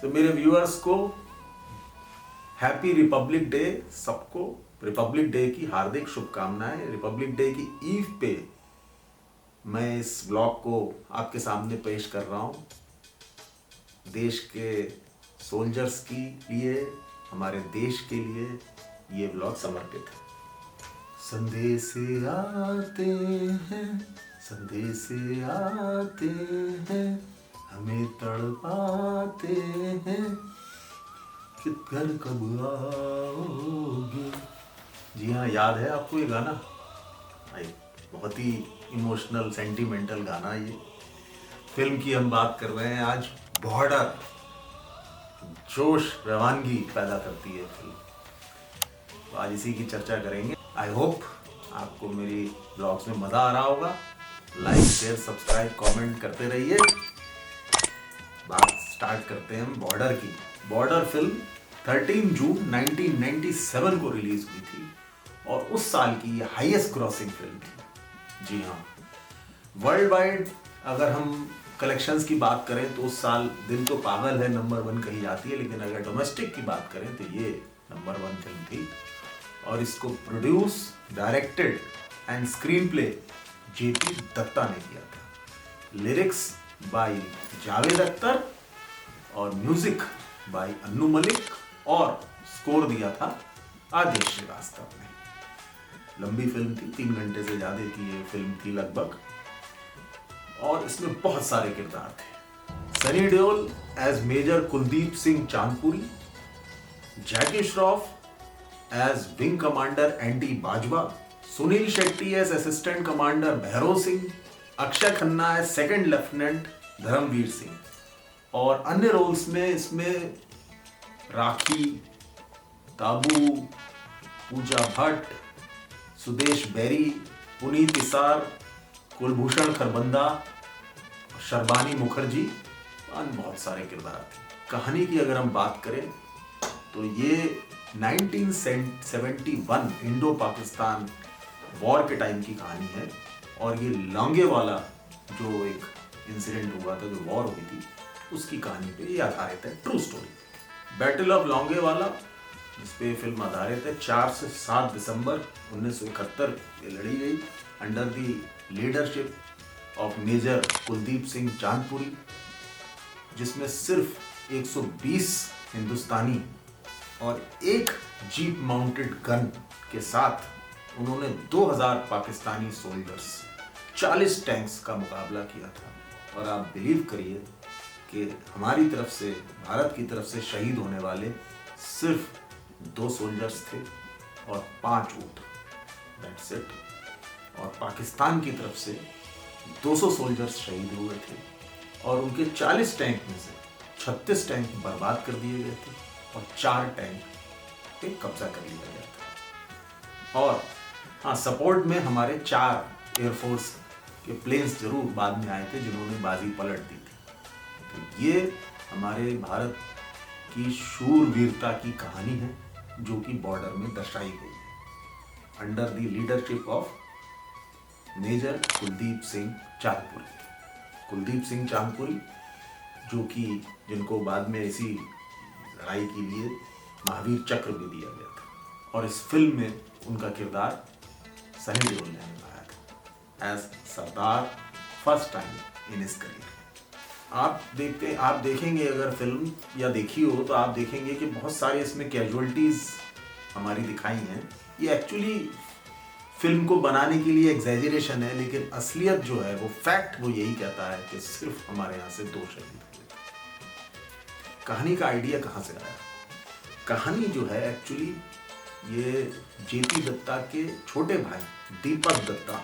तो मेरे व्यूअर्स को हैप्पी रिपब्लिक डे, सबको रिपब्लिक डे की हार्दिक शुभकामनाएं। रिपब्लिक डे की ईव पे मैं इस ब्लॉग को आपके सामने पेश कर रहा हूँ। देश के सोल्जर्स के लिए, हमारे देश के लिए ये ब्लॉग समर्पित है। संदेश आते हैं, संदेश आते हैं, हमें तड़पाते हैं कि घर कब आओगे। जी हाँ, याद है आपको ये गाना? बहुत ही इमोशनल सेंटिमेंटल गाना। ये फिल्म की हम बात कर रहे हैं आज। बॉर्डर जोश रवानगी पैदा करती है फिल्म, तो आज इसी की चर्चा करेंगे। आई होप आपको मेरी ब्लॉग्स में मज़ा आ रहा होगा। लाइक शेयर सब्सक्राइब कमेंट करते रहिए। बात स्टार्ट करते हैं हम बॉर्डर की। बॉर्डर फिल्म 13 जून 1997 को रिलीज हुई थी और उस साल की ये हाईएस्ट ग्रॉसिंग फिल्म थी। जी हाँ, वर्ल्ड वाइड अगर हम कलेक्शंस की बात करें तो उस साल दिल तो पागल है नंबर 1 कही जाती है, लेकिन अगर डोमेस्टिक की बात करें तो ये नंबर 1 फिल्म थी। और इसको produce, directed and screenplay JP Dutta ने किया था। लिरिक्स बाय जावेद अख्तर और म्यूजिक बाय अन्नू मलिक और स्कोर दिया था आदेश श्रीवास्तव ने। लंबी फिल्म थी, 3 घंटे से ज्यादा की ये फिल्म थी लगभग, और इसमें बहुत सारे किरदार थे। Sunny Deol as major Kuldeep Singh Chandpuri, Jackie Shroff as wing commander Andy Bajwa, Suniel Shetty as assistant commander Bhairav Singh, Akshaye Khanna as second lieutenant Dharamvir Singh, और अन्य रोल्स में इसमें राखी, ताबू, पूजा भट्ट, सुदेश बेरी, पुनीत इसार, कुलभूषण खरबंदा, शर्बानी मुखर्जी, अन्य बहुत सारे किरदार थे। कहानी की अगर हम बात करें तो ये 1971 इंडो पाकिस्तान वॉर के टाइम की कहानी है। और ये लोंगेवाला जो एक इंसिडेंट हुआ था, जो वॉर हुई थी, उसकी कहानी पे ये आधारित है। True story. Battle of Longewala जिस पे फिल्म आधारित है, 4 से 7 दिसंबर 1971 ये लड़ी गई under the leadership of major Kuldeep Singh Chandpuri, जिसमें सिर्फ 120 हिंदुस्तानी और एक जीप माउंटेड गन के साथ उन्होंने 2000 पाकिस्तानी सोल्जर्स, 40 टैंक्स का मुकाबला किया था। और आप बिलीव करिए कि हमारी तरफ से, भारत की तरफ से शहीद होने वाले सिर्फ 2 सोल्जर्स थे और 5 ऊँट, दैट्स इट। और पाकिस्तान की तरफ से 200 सोल्जर्स शहीद हुए थे और उनके 40 टैंक में से 36 टैंक बर्बाद कर दिए गए थे और 4 टैंक पे कब्जा कर लिया गया था। और हाँ, सपोर्ट में हमारे 4 एयरफोर्स के प्लेन्स जरूर बाद में आए थे जिन्होंने बाजी पलट दी थी। तो ये हमारे भारत की शूरवीरता की कहानी है जो कि बॉर्डर में दर्शाई गई है under the leadership of major Kuldeep Singh Chandpuri. Kuldeep Singh Chandpuri जो कि जिनको बाद में इसी लड़ाई के लिए महावीर चक्र भी दिया गया था। और इस फिल्म में उनका किरदार सनी देओल ने निभाया था as sardar, first time in his career. आप देखेंगे अगर फिल्म या देखी हो तो आप देखेंगे कि बहुत सारे इसमें कैजुअलिटीज हमारी दिखाई हैं। ये एक्चुअली फिल्म को बनाने के लिए एग्जैजरेशन है, लेकिन असलियत जो है वो फैक्ट वो यही कहता है कि सिर्फ हमारे यहाँ से 2 शहीद हुए थे। कहानी का आइडिया कहाँ से आया? कहानी जो है एक्चुअली ये जेपी दत्ता के छोटे भाई दीपक दत्ता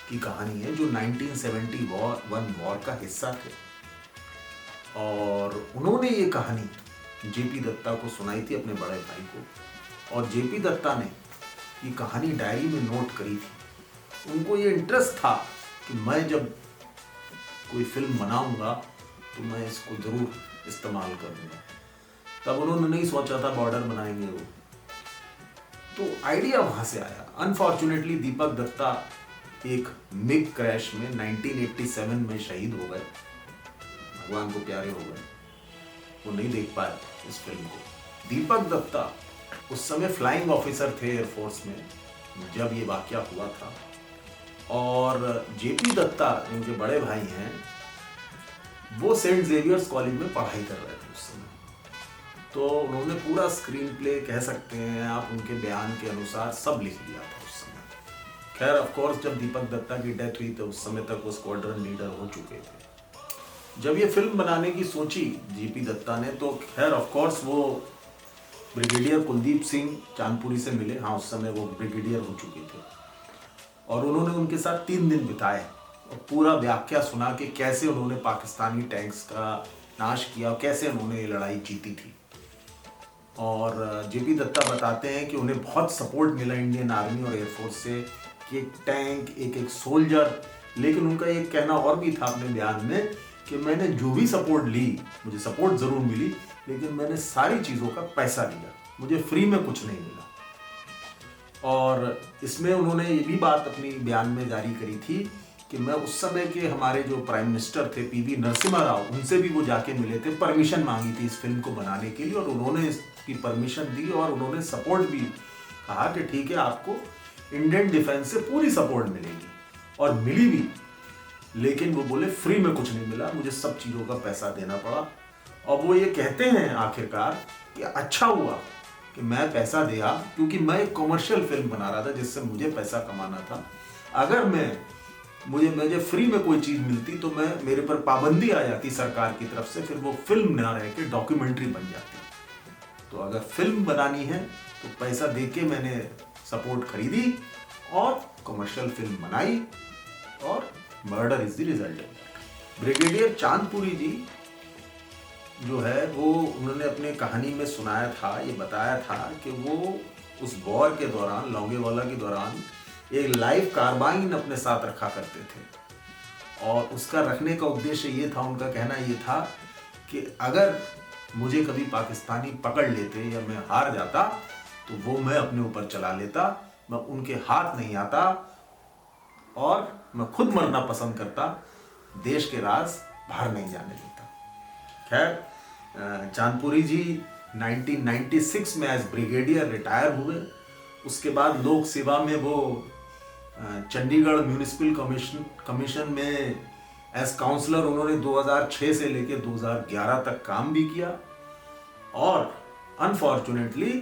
की कहानी है, जो 1971 वॉर का हिस्सा थे। और उन्होंने ये कहानी जेपी दत्ता को सुनाई थी, अपने बड़े भाई को, और जेपी दत्ता ने ये कहानी डायरी में नोट करी थी। उनको ये इंटरेस्ट था कि मैं जब कोई फिल्म बनाऊंगा तो मैं इसको ज़रूर इस्तेमाल करूंगा। तब उन्होंने नहीं सोचा था बॉर्डर बनाएंगे वो, तो आइडिया वहाँ से आया। अनफॉर्चुनेटली दीपक दत्ता एक मिग क्रैश में 1987 में शहीद हो गए, भगवान को प्यारे हो गए। तो नहीं देख पाए इस फिल्म को। दीपक दत्ता उस समय फ्लाइंग ऑफिसर थे एयरफोर्स में जब ये वाकया हुआ था, और जेपी दत्ता जिनके बड़े भाई हैं वो सेंट जेवियर्स कॉलेज में पढ़ाई कर रहे थे उस समय। तो उन्होंने पूरा स्क्रीन प्ले कह सकते हैं आप, उनके बयान के अनुसार सब लिख दिया था उस समय। खैर ऑफ कोर्स जब दीपक दत्ता की डेथ हुई तो उस समय तक वो स्क्वाड्रन लीडर हो चुके थे। जब ये फिल्म बनाने की सोची जेपी दत्ता ने तो खैर ऑफ कोर्स वो ब्रिगेडियर कुलदीप सिंह चांदपुरी से मिले। हाँ, उस समय वो ब्रिगेडियर हो चुके थे और उन्होंने उनके साथ 3 दिन बिताए और पूरा व्याख्या सुना कि कैसे उन्होंने पाकिस्तानी टैंक्स का नाश किया और कैसे उन्होंने ये लड़ाई जीती थी। और जेपी दत्ता बताते हैं कि उन्हें बहुत सपोर्ट मिला इंडियन आर्मी और एयरफोर्स से कि एक टैंक, एक सोल्जर। लेकिन उनका एक कहना और भी था अपने बयान में कि मैंने जो भी सपोर्ट ली, मुझे सपोर्ट ज़रूर मिली, लेकिन मैंने सारी चीज़ों का पैसा लिया, मुझे फ्री में कुछ नहीं मिला। और इसमें उन्होंने ये भी बात अपनी बयान में जारी करी थी कि मैं उस समय के हमारे जो प्राइम मिनिस्टर थे पीवी नरसिम्हा राव, उनसे भी वो जाके मिले थे, परमिशन मांगी थी इस फिल्म को बनाने के लिए और उन्होंने इसकी परमिशन दी और उन्होंने सपोर्ट भी कहा कि ठीक है आपको इंडियन डिफेंस से पूरी सपोर्ट मिलेगी, और मिली भी। लेकिन वो बोले फ्री में कुछ नहीं मिला, मुझे सब चीज़ों का पैसा देना पड़ा। और वो ये कहते हैं आखिरकार कि अच्छा हुआ कि मैं पैसा दिया क्योंकि मैं एक कॉमर्शियल फिल्म बना रहा था जिससे मुझे पैसा कमाना था। अगर मुझे फ्री में कोई चीज़ मिलती तो मेरे पर पाबंदी आ जाती सरकार की तरफ से, फिर वो फिल्म ना रह के डॉक्यूमेंट्री बन जाती। तो अगर फिल्म बनानी है तो पैसा दे के मैंने सपोर्ट खरीदी और कमर्शियल फिल्म बनाई और murder is the result. Brigadier Chandpuri ji जो है वो उन्होंने अपने कहानी में सुनाया था, ये बताया था कि वो उस वॉर के दौरान, लौंगेवाला के दौरान एक लाइव कार्बाइन अपने साथ रखा करते थे और उसका रखने का उद्देश्य ये था, उनका कहना ये था कि अगर मुझे कभी पाकिस्तानी पकड़ लेते या मैं हार जाता तो वो मैं अपने ऊपर चला लेता, मैं उनके हाथ नहीं आता और मैं खुद मरना पसंद करता, देश के राज बाहर नहीं जाने देता। खैर चांदपुरी जी 1996 में एज ब्रिगेडियर रिटायर हुए। उसके बाद लोक सेवा में वो चंडीगढ़ म्यूनिसिपल कमीशन में एज काउंसलर उन्होंने 2006 से लेकर 2011 तक काम भी किया और अनफॉर्चुनेटली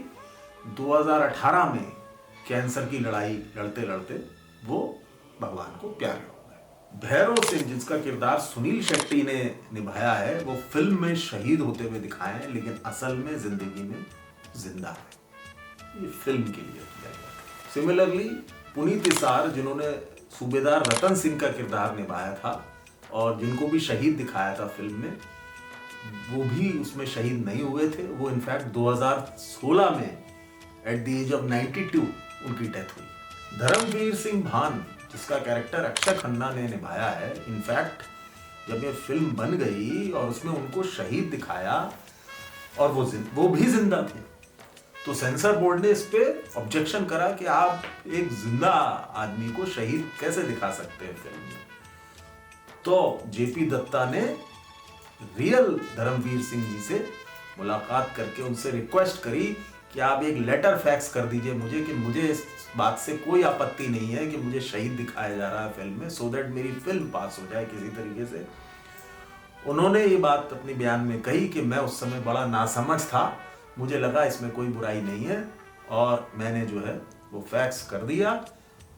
2018 में कैंसर की लड़ाई लड़ते लड़ते वो भगवान को प्यारे हो गए। भैरव सिंह जिसका किरदार सुनील शेट्टी ने निभाया है वो फिल्म में शहीद होते हुए दिखाए हैं, लेकिन असल में जिंदगी में जिंदा है। ये फिल्म के लिए किया गया। सिमिलरली पुनीत इसार जिन्होंने सूबेदार रतन सिंह का किरदार निभाया था और जिनको भी शहीद दिखाया था फिल्म में, वो भी उसमें शहीद नहीं हुए थे। वो इनफैक्ट 2016 में एट द एज ऑफ 92 उनकी डेथ हुई। धर्मवीर सिंह भान जिसका कैरेक्टर अक्षय खन्ना ने निभाया है, इनफैक्ट जब ये फिल्म बन गई और उसमें उनको शहीद दिखाया और वो भी जिंदा थे, तो सेंसर बोर्ड ने इस पे ऑब्जेक्शन करा कि आप एक जिंदा आदमी को शहीद कैसे दिखा सकते हैं फिल्म में। तो जेपी दत्ता ने रियल धर्मवीर सिंह जी से मुलाकात करके उनसे रिक्वेस्ट करी कि आप एक लेटर फैक्स कर दीजिए मुझे कि मुझे इस बात से कोई आपत्ति नहीं है कि मुझे शहीद दिखाया जा रहा है फिल्म में, सो दैट मेरी फिल्म पास हो जाए किसी तरीके से। उन्होंने ये बात अपने बयान में कही कि मैं उस समय बड़ा नासमझ था, मुझे लगा इसमें कोई बुराई नहीं है और मैंने जो है वो फैक्स कर दिया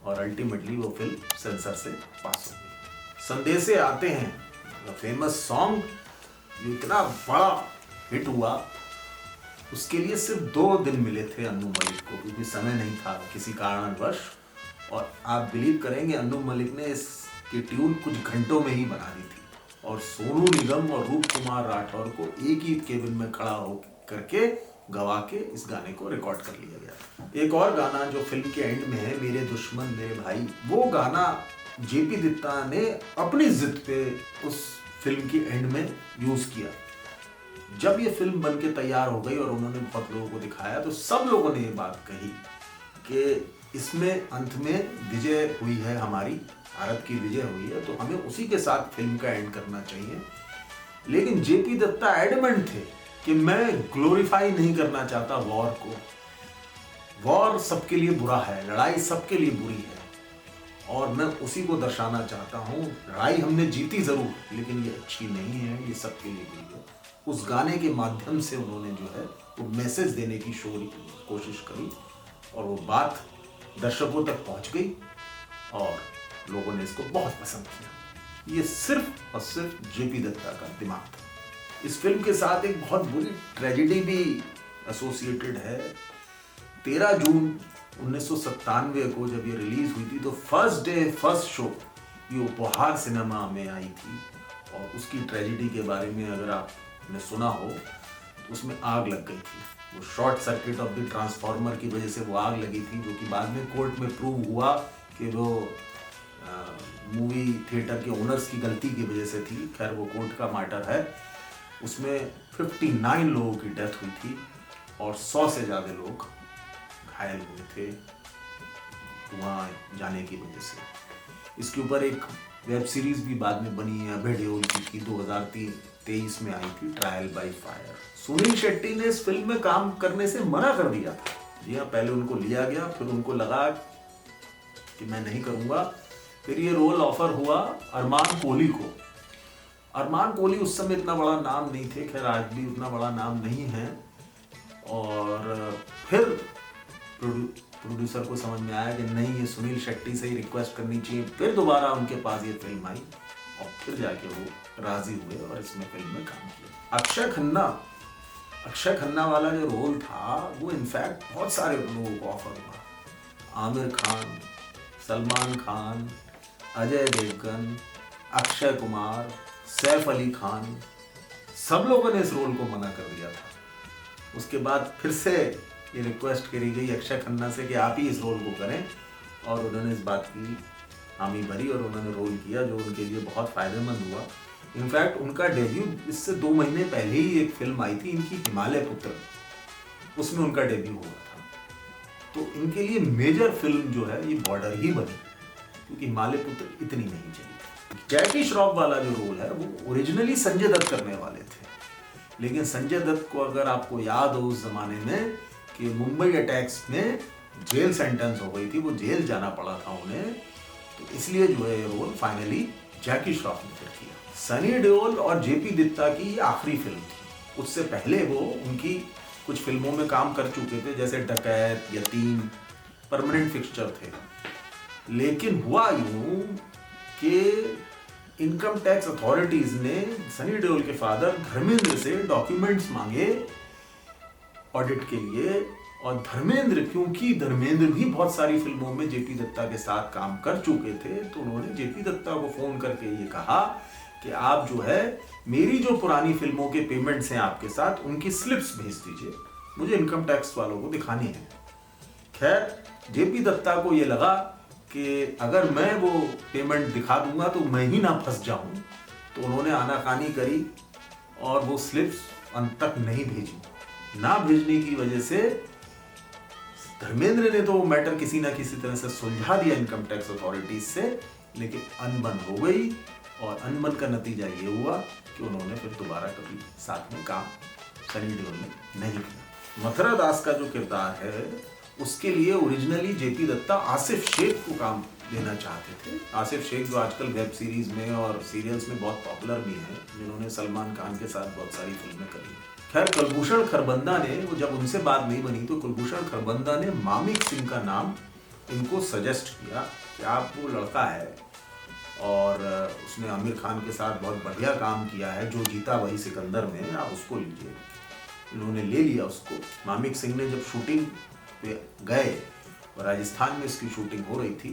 और अल्टीमेटली वो फिल्म सेंसर से पास हो गई। संदेशे आते हैं फेमस सॉन्ग जो इतना बड़ा हिट हुआ, उसके लिए सिर्फ 2 दिन मिले थे अन्नू मलिक को क्योंकि समय नहीं था किसी कारणवश, और आप बिलीव करेंगे अन्नू मलिक ने इसकी ट्यून कुछ घंटों में ही बना दी थी और सोनू निगम और रूप कुमार राठौर को एक ही केबिन में खड़ा हो करके गवा के इस गाने को रिकॉर्ड कर लिया गया। एक और गाना जो फिल्म के एंड में है, मेरे दुश्मन मेरे भाई, वो गाना जेपी दत्ता ने अपनी जिद पे उस फिल्म की एंड में यूज किया। जब ये फिल्म बन के तैयार हो गई और उन्होंने बहुत लोगों को दिखाया तो सब लोगों ने ये बात कही कि इसमें अंत में विजय हुई है, हमारी भारत की विजय हुई है, तो हमें उसी के साथ फिल्म का एंड करना चाहिए। लेकिन जेपी दत्ता एडमेंट थे कि मैं ग्लोरीफाई नहीं करना चाहता वॉर को। वॉर सबके लिए बुरा है, लड़ाई सबके लिए बुरी है, और मैं उसी को दर्शाना चाहता हूँ। लड़ाई हमने जीती जरूर, लेकिन ये अच्छी नहीं है, ये सबके लिए बुरी है। उस गाने के माध्यम से उन्होंने जो है वो मैसेज देने की कोशिश करी, और वो बात दर्शकों तक पहुंच गई और लोगों ने इसको बहुत पसंद किया। ये सिर्फ और सिर्फ जेपी दत्ता का दिमाग था। इस फिल्म के साथ एक बहुत बुरी ट्रेजेडी भी एसोसिएटेड है। 13 जून 1997 को जब ये रिलीज हुई थी तो फर्स्ट डे फर्स्ट शो ये उपहार सिनेमा में आई थी, और उसकी ट्रेजेडी के बारे में अगर आपने सुना हो तो उसमें आग लग गई थी। वो short circuit of the transformer की वजह से वो आग लगी थी, जो कि बाद में कोर्ट में प्रूव हुआ कि वो मूवी थिएटर के ओनर्स की गलती की वजह से थी। खैर वो कोर्ट का मैटर है। उसमें 59 लोगों की डेथ हुई थी और 100 से ज़्यादा लोग घायल हुए थे धुआं जाने की वजह से। इसके ऊपर एक वेब सीरीज भी बाद में बनी है, अभय देओल की थी, 2023 में आई थी, trial by fire. Sunil Shetty ने इस फिल्म में काम करने से मना कर दिया था। जी हाँ, पहले उनको लिया गया, फिर उनको लगा कि मैं नहीं करूँगा। फिर ये रोल ऑफर हुआ अरमान कोहली को। अरमान कोहली उस समय इतना बड़ा नाम नहीं थे, खैर आज भी उतना बड़ा नाम नहीं है। और फिर प्रोड्यूसर को समझ में आया कि नहीं, ये सुनील शेट्टी से ही रिक्वेस्ट करनी चाहिए। फिर दोबारा उनके पास ये फिल्म आई और फिर जाके वो राजी हुए और इसमें फिल्म में काम किया। अक्षय खन्ना वाला जो रोल था वो इनफैक्ट बहुत सारे लोगों को ऑफर हुआ। आमिर खान, सलमान खान, अजय देवगन, अक्षय कुमार, सैफ अली खान, सब लोगों ने इस रोल को मना कर दिया था। उसके बाद फिर से ये रिक्वेस्ट करी गई अक्षय खन्ना से कि आप ही इस रोल को करें, और उन्होंने इस बात की हामी भरी और उन्होंने रोल किया, जो उनके लिए बहुत फायदेमंद हुआ। इनफैक्ट उनका डेब्यू इससे 2 महीने पहले ही एक फिल्म आई थी इनकी, हिमालय पुत्र, उसमें उनका डेब्यू हुआ था। तो इनके लिए मेजर फिल्म जो है ये बॉर्डर ही बनी, क्योंकि हिमालय पुत्र इतनी नहीं चली। जैकी श्रॉफ वाला जो रोल है वो ओरिजिनली संजय दत्त करने वाले थे, लेकिन संजय दत्त को अगर आपको याद हो उस जमाने में कि मुंबई अटैक्स में जेल सेंटेंस हो गई थी, वो जेल जाना पड़ा था उन्हें, तो इसलिए जो है ये रोल फाइनली जैकी श्रॉफ ने फिर किया। सनी देओल और जेपी दत्ता की आखिरी फिल्म थी। उससे पहले वो उनकी कुछ फिल्मों में काम कर चुके थे, जैसे डकैत, यतीम, परमानेंट फिक्सचर थे। लेकिन हुआ यूं कि इनकम टैक्स अथॉरिटीज ने सनी देओल के फादर धर्मेंद्र से डॉक्यूमेंट्स मांगे ऑडिट के लिए, और धर्मेंद्र, क्योंकि धर्मेंद्र भी बहुत सारी फिल्मों में जेपी दत्ता के साथ काम कर चुके थे, तो उन्होंने जेपी दत्ता को फोन करके ये कहा कि आप जो है मेरी जो पुरानी फिल्मों के पेमेंट्स हैं आपके साथ, उनकी स्लिप्स भेज दीजिए, मुझे इनकम टैक्स वालों को दिखानी है। खैर जेपी दत्ता को ये लगा कि अगर मैं वो पेमेंट दिखा दूंगा तो मैं ही ना फंस जाऊं, तो उन्होंने आनाकानी करी और वो स्लिप्स अंत तक नहीं भेजी। ना भेजने की वजह से धर्मेंद्र ने तो वो मैटर किसी ना किसी तरह से सुलझा दिया इनकम टैक्स अथॉरिटीज से, लेकिन अनबन हो गई, और अनबन का नतीजा ये हुआ कि उन्होंने फिर दोबारा कभी साथ में काम सनी देओल ने नहीं किया। मथुरा दास का जो किरदार है उसके लिए ओरिजिनली जेपी दत्ता आसिफ शेख को काम देना चाहते थे। आसिफ शेख जो आजकल वेब सीरीज में और सीरियल्स में बहुत पॉपुलर भी हैं, जिन्होंने सलमान खान के साथ बहुत सारी फिल्में करी। खैर कुलभूषण खरबंदा ने, वो जब उनसे बात नहीं बनी तो कुलभूषण खरबंदा ने मामिक सिंह का नाम इनको सजेस्ट किया कि आप, वो लड़का है और उसने आमिर खान के साथ बहुत बढ़िया काम किया है, जो जीता वही सिकंदर में, आप उसको लीजिए। इन्होंने ले लिया उसको। मामिक सिंह ने जब शूटिंग पे गए और राजस्थान में इसकी शूटिंग हो रही थी,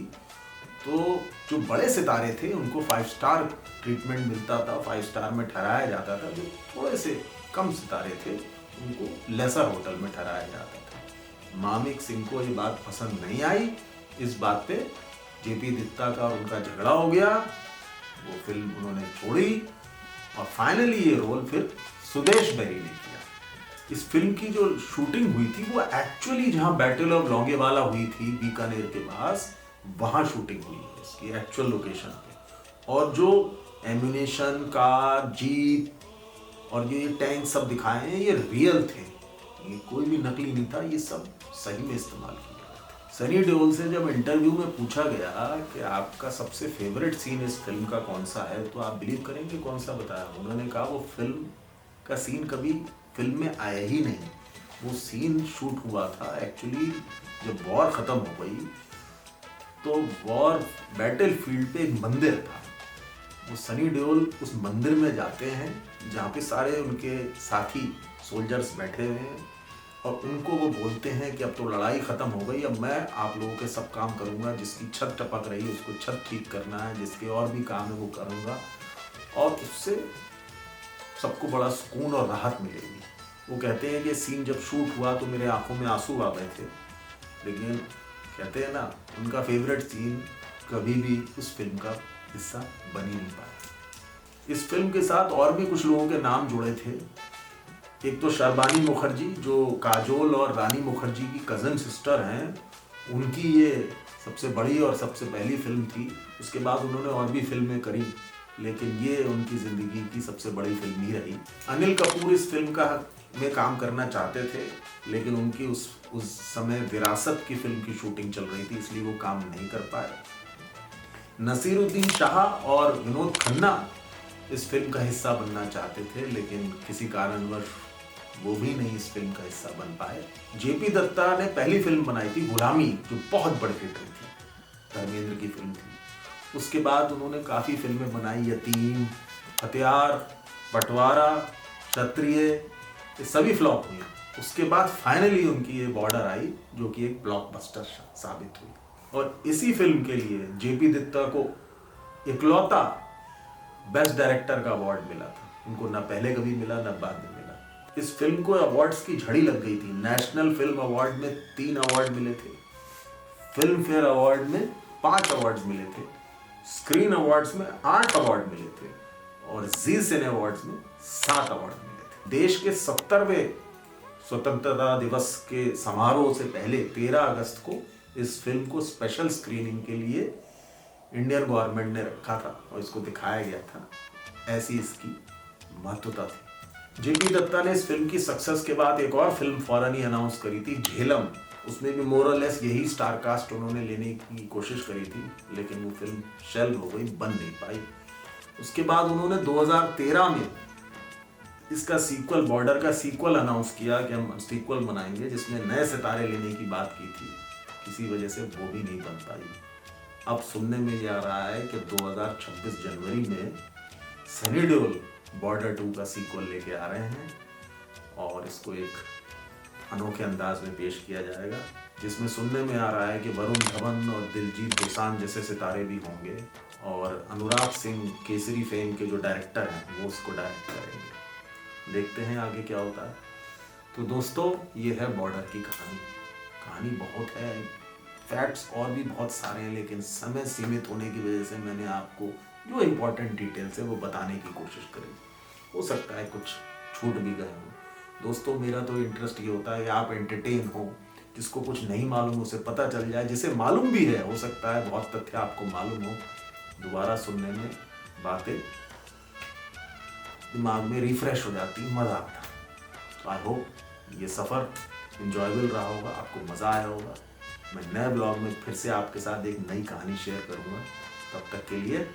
तो जो बड़े सितारे थे उनको 5 स्टार ट्रीटमेंट मिलता था, 5 स्टार में ठहराया जाता था। जो थोड़े से कम सितारे थे उनको लेसर होटल में ठहराया जाता था। मामिक सिंह को ये बात पसंद नहीं आई। इस बात पे जेपी दत्ता का और उनका झगड़ा हो गया, वो फिल्म उन्होंने छोड़ी, और फाइनली ये रोल फिर सुदेश बेरी ने किया। इस फिल्म की जो शूटिंग हुई थी वो एक्चुअली जहां बैटल ऑफ लोंगेवाला हुई थी बीकानेर के पास, वहां शूटिंग हुई है इसकी एक्चुअल लोकेशन पे। और जो एम्यूनेशन, कार, जीप और ये टैंक सब दिखाए हैं ये रियल थे, ये कोई भी नकली नहीं था, ये सब सही में इस्तेमाल किया गया था। सनी देओल से जब इंटरव्यू में पूछा गया कि आपका सबसे फेवरेट सीन इस फिल्म का कौन सा है, तो आप बिलीव करेंगे कौन सा बताया? उन्होंने कहा वो फिल्म का सीन कभी फिल्म में आया ही नहीं, वो सीन शूट हुआ था एक्चुअली जब वॉर ख़त्म हो गई तो वॉर बैटल फील्ड पे एक मंदिर था, वो सनी देओल उस मंदिर में जाते हैं जहाँ पे सारे उनके साथी सोल्जर्स बैठे हुए हैं और उनको वो बोलते हैं कि अब तो लड़ाई ख़त्म हो गई, अब मैं आप लोगों के सब काम करूँगा, जिसकी छत टपक रही है उसको छत ठीक करना है, जिसके और भी काम है वो करूँगा और उससे सबको बड़ा सुकून और राहत मिलेगी। वो कहते हैं कि सीन जब शूट हुआ तो मेरे आंखों में आंसू आ गए थे, लेकिन कहते हैं ना उनका फेवरेट सीन कभी भी उस फिल्म का हिस्सा बन ही नहीं पाया। इस फिल्म के साथ और भी कुछ लोगों के नाम जुड़े थे। एक तो शर्बानी मुखर्जी जो काजोल और रानी मुखर्जी की कज़न सिस्टर हैं, उनकी ये सबसे बड़ी और सबसे पहली फिल्म थी। उसके बाद उन्होंने और भी फिल्में करी, लेकिन ये उनकी ज़िंदगी की सबसे बड़ी फिल्म ही रही। अनिल कपूर इस फिल्म का में काम करना चाहते थे, लेकिन उनकी उस समय विरासत की फिल्म की शूटिंग चल रही थी, इसलिए वो काम नहीं कर पाए। नसीरुद्दीन शाह और विनोद खन्ना इस फिल्म का हिस्सा बनना चाहते थे, लेकिन किसी कारणवश वो भी नहीं इस फिल्म का हिस्सा बन पाए। जेपी दत्ता ने पहली फिल्म बनाई थी गुलामी, जो बहुत बड़ी हिट हुई थी, धर्मेंद्र की फिल्म थी। उसके बाद उन्होंने काफ़ी फिल्में बनाई, यतीम, हथियार, बंटवारा, क्षत्रिय, ये सभी फ्लॉप हुई। उसके बाद फाइनली उनकी ये बॉर्डर आई जो कि एक ब्लॉकबस्टर साबित हुई और इसी फिल्म के लिए जेपी दत्ता को इकलौता बेस्ट डायरेक्टर का अवार्ड मिला था। उनको ना पहले कभी मिला ना बाद में मिला। इस फिल्म को अवार्ड्स की झड़ी लग गई थी। नेशनल फिल्म अवार्ड में 3 अवार्ड मिले थे, फिल्म फेयर अवार्ड में 5 अवार्ड्स मिले थे, स्क्रीन अवार्ड्स में 8 अवार्ड मिले थे और जी सिने अवार्ड्स में 7 अवार्ड मिले थे। देश के 70वें स्वतंत्रता दिवस के समारोह से पहले 13 अगस्त को इस फिल्म को स्पेशल स्क्रीनिंग के लिए इंडियन गवर्नमेंट ने रखा था और इसको दिखाया गया था, ऐसी इसकी महत्वता थी। जेपी दत्ता ने इस फिल्म की सक्सेस के बाद एक और फिल्म फौरन ही अनाउंस करी थी, झेलम। उसमें भी मोरलेस यही स्टार कास्ट उन्होंने लेने की कोशिश करी थी, लेकिन वो फिल्म शेल्व हो गई, बन नहीं पाई। उसके बाद उन्होंने 2013 में इसका सीक्वल, बॉर्डर का सीक्वल अनाउंस किया कि हम सीक्वल बनाएंगे, जिसमें नए सितारे लेने की बात की थी, किसी वजह से वो भी नहीं बन पाई। अब सुनने में ये आ रहा है कि 2026 जनवरी में सनी देओल बॉर्डर 2 का सीक्वल लेके आ रहे हैं और इसको एक अनोखे अंदाज में पेश किया जाएगा, जिसमें सुनने में आ रहा है कि वरुण धवन और दिलजीत दोसांझ जैसे सितारे भी होंगे और अनुराग सिंह केसरी फेम के जो डायरेक्टर हैं वो उसको डायरेक्ट करेंगे। देखते हैं आगे क्या होता है। तो दोस्तों, ये है बॉर्डर की कहानी बहुत है, फैक्ट्स और भी बहुत सारे हैं, लेकिन समय सीमित होने की वजह से मैंने आपको जो इम्पोर्टेंट डिटेल्स है वो बताने की कोशिश करी। हो सकता है कुछ छूट भी गए हों। दोस्तों, मेरा तो इंटरेस्ट ये होता है कि आप एंटरटेन हो, जिसको कुछ नहीं मालूम उसे पता चल जाए, जिसे मालूम भी है, हो सकता है बहुत तथ्य आपको मालूम हो, दोबारा सुनने में बातें दिमाग में रिफ्रेश हो जाती, मज़ा आता। तो आई होप ये सफ़र इंजॉयबल रहा होगा, आपको मज़ा आया होगा। मैं नए ब्लॉग में फिर से आपके साथ एक नई कहानी शेयर करूंगा। तब तक के लिए